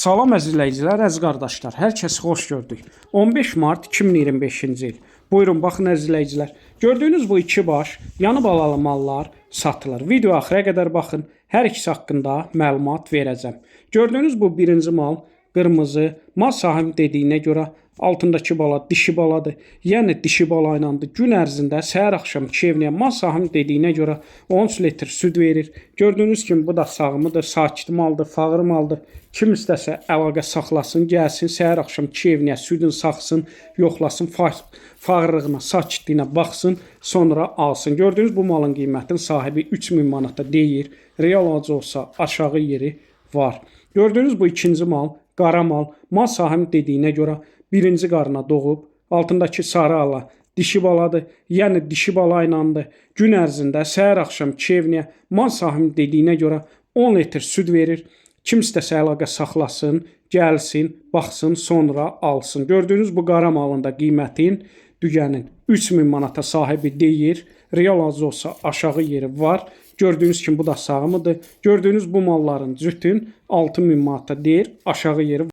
Salam əziz izləyicilər, əziz qardaşlar. Hər kəsi xoş gördük. 15 mart 2025-ci il. Buyurun, baxın əziz izləyicilər. Gördüyünüz bu iki baş yanı balalı mallar satılır. Video axıra qədər baxın. Hər ikisi haqqında məlumat verəcəm. Gördüyünüz bu birinci mal qırmızı. Mal sahibi dediyinə görə altındakı bala dişi baladır. Yəni dişi bala ilandır. Gün ərzində səhər axşam 2 evliyə mal sahibi dediyinə görə 13 litr süd verir. Gördüyünüz kimi bu da sağımıdır, sakit maldır, fağır maldır. Kim istəsə əlaqə saxlasın, gəlsin, səhər axşam 2 evliyə südün saxsın, yoxlasın, fağırlığına, sakitliyinə baxsın, sonra alsın. Gördüyünüz bu malın qiymətinin sahibi 3000 manata deyir. Real alıcı olsa aşağı yeri var. Gördüyünüz bu ikinci mal, qara mal. Mal sahibi dediyinə görə birinci qarına doğub, altındakı sarı ala dişi baladır. Yəni dişi bala ilandır. Gün ərzində səhər axşam 2 evliyə mal sahibi dediyinə görə 10 litr süd verir. Kim istəsə əlaqə saxlasın, gəlsin, baxsın, sonra alsın. Gördüyünüz bu qara malın da qiymətin dügənin 3000 manata sahibi deyir. Real alıcı olsa aşağı yeri var. Gördüyünüz kimi bu da sağımıdır. Gördüyünüz bu malların cütün 6000 manata deyir, aşağı yeri var.